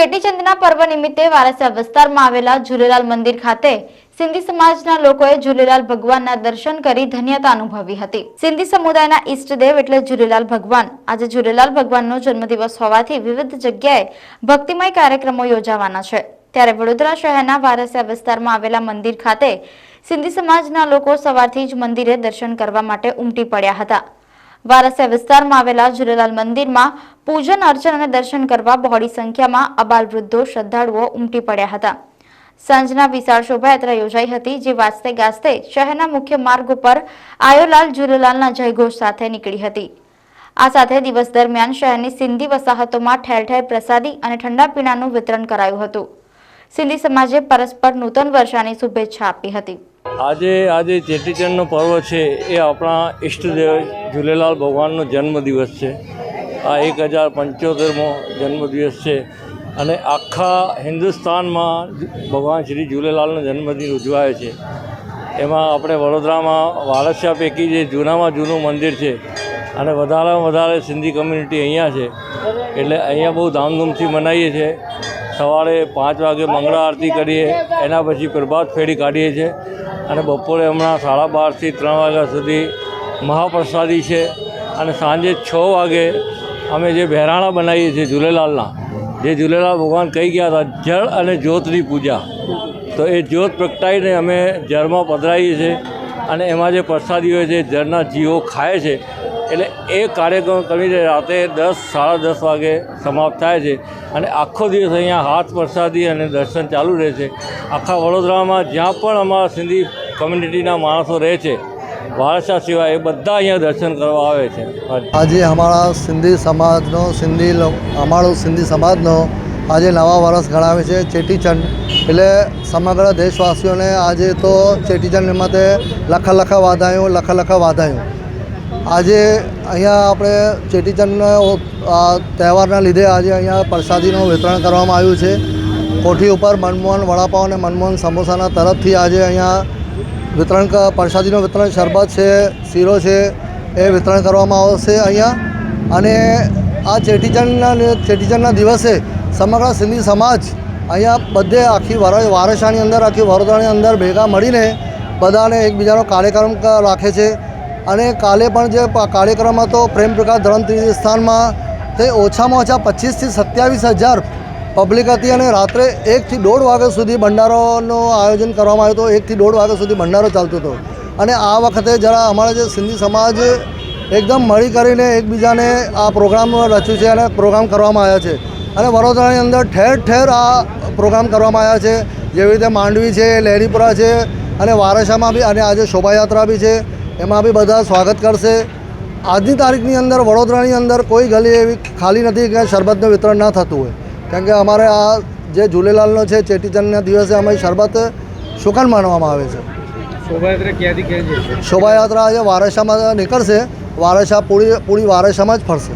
ચેટીચંદના પર્વ નિમિત્તે વારસા વિસ્તારમાં આવેલા ઝૂલેલાલ મંદિર ખાતે સિંધી સમાજના લોકોએ ઝૂલેલાલ ભગવાનના દર્શન કરી ધન્યતા અનુભવી હતી। સિંધી સમુદાયના ઈષ્ટદેવ એટલે ઝૂલેલાલ ભગવાન। આજે ઝૂલેલાલ ભગવાનનો જન્મદિવસ હોવાથી વિવિધ જગ્યાએ ભક્તિમય કાર્યક્રમો યોજાવાના છે। ત્યારે વડોદરા શહેરના વારસા વિસ્તારમાં આવેલા મંદિર ખાતે સિંધી સમાજના લોકો સવારથી જ મંદિરે દર્શન કરવા માટે ઉમટી પડ્યા હતા। વારસા વિસ્તારમાં આવેલા ઝૂલેલાલ મંદિરમાં પૂજન અર્ચન અને દર્શન કરવા બહોળી સંખ્યામાં અબાલ વૃદ્ધો શ્રદ્ધાળુઓ ઉમટી પડ્યા હતા। સાંજના વિશાળ શોભાયાત્રા યોજાઈ હતી, જે વાજતે ગાજતે શહેરના મુખ્ય માર્ગ ઉપર આયોલાલ ઝૂલેલાલના જયઘોષ સાથે નીકળી હતી। આ સાથે દિવસ દરમિયાન શહેરની સિંધી વસાહતોમાં ઠેર ઠેર પ્રસાદી અને ઠંડા પીણાનું વિતરણ કરાયું હતું। સિંધી સમાજે પરસ્પર નૂતન વર્ષાની શુભેચ્છા આપી હતી। આજે ચેટીચંડનો પર્વ છે એ આપણા ઈષ્ટદેવ ઝૂલેલાલ ભગવાનનો જન્મદિવસ છે। આ 1075મો જન્મદિવસ છે અને આખા હિન્દુસ્તાનમાં ભગવાન શ્રી ઝૂલેલાલનો જન્મદિન ઉજવાય છે। એમાં આપણે વડોદરામાં વારસા પૈકી જે જૂનામાં જૂનું મંદિર છે અને વધારેમાં વધારે સિંધી કમ્યુનિટી અહીંયા છે, એટલે અહીંયા બહુ ધામધૂમથી મનાવીએ છીએ। સવારે 5 વાગે મંગળા આરતી કરીએ, એના પછી પ્રભાત ફેરી કાઢીએ છીએ અને બપોરે હમણાં 12:30 થી 3 વાગ્યા સુધી મહાપ્રસાદી છે અને સાંજે 6 વાગે અમે જે બહેરાણા બનાવીએ છીએ ઝૂલેલાલના, જે ઝૂલેલાલ ભગવાન કહી ગયા હતા જળ અને જ્યોતની પૂજા, તો એ જ્યોત પ્રગટાવીને અમે જળમાં પધરાવીએ છીએ અને એમાં જે પ્રસાદી હોય છે જળના જીવો ખાય છે। એટલે એ કાર્યક્રમ કરીને રાતે 10 સાડા 10 વાગે સમાપ્ત થાય છે અને આખો દિવસ અહીંયા હાથ પ્રસાદી અને દર્શન ચાલુ રહે છે। આખા વડોદરામાં જ્યાં પણ અમારા સિંધી કમ્યુનિટીના માણસો રહે છે, વારસા સિવાય એ બધા અહીંયા દર્શન કરવા આવે છે। આજે અમારા સિંધી સમાજનો આજે નવા વર્ષ ગણાવે છે ચેટીચંડ। એટલે સમગ્ર દેશવાસીઓને આજે તો ચેટીચંડ નિમિત્તે લખ વાધાયું। આજે અહીંયા આપણે ચેટીચંડના તહેવારના લીધે આજે અહીંયા પ્રસાદીનું વિતરણ કરવામાં આવ્યું છે। કોઠી ઉપર મનમોહન વડાપાવ અને મનમોહન સમોસાના તરફથી આજે અહીંયા પ્રસાદીનું વિતરણ, શરબત છે, શીરો છે, એ વિતરણ કરવામાં આવશે અહીંયા। અને આ ચેટીચંડના દિવસે સમગ્ર સિંધી સમાજ અહીંયા બધે આખી વારસાની અંદર, આખી વડોદરાની અંદર ભેગા મળીને બધાને એકબીજાનો કાર્યક્રમ રાખે છે। અને કાલે પણ જે કાર્યક્રમ હતો પ્રેમ પ્રકાશ ધરમતીર્થ સ્થાનમાં, તે ઓછામાં ઓછા 25,000 થી 27,000 પબ્લિક હતી અને રાત્રે 1 થી 1.5 વાગ્યા સુધી ભંડારોનું આયોજન કરવામાં આવ્યું હતું। 1 થી 1.5 વાગ્યા સુધી ભંડારો ચાલતો હતો અને આ વખતે જરા અમારા જે સિંધી સમાજ એકદમ મળી કરીને એકબીજાને આ પ્રોગ્રામ રચ્યું છે અને પ્રોગ્રામ કરવામાં આવ્યા છે અને વડોદરાની અંદર ઠેર ઠેર આ પ્રોગ્રામ કરવામાં આવ્યા છે। જેવી રીતે માંડવી છે, લહેરીપુરા છે અને વારસામાં બી, અને આજે શોભાયાત્રા બી છે, એમાં બી બધા સ્વાગત કરશે। આજની તારીખની અંદર વડોદરાની અંદર કોઈ ગલી એવી ખાલી નથી કે શરબતનું વિતરણ ના થતું હોય, કારણ કે અમારે આ જે ઝૂલેલાલનો છે ચેટીચંડના દિવસે અમે શરબત શુકન માનવામાં આવે છે। શોભાયાત્રા ક્યાંથી ક્યાં જશે? શોભાયાત્રા આજે વારસામાં નીકળશે, વારસા પૂરી વારસામાં જ ફરશે।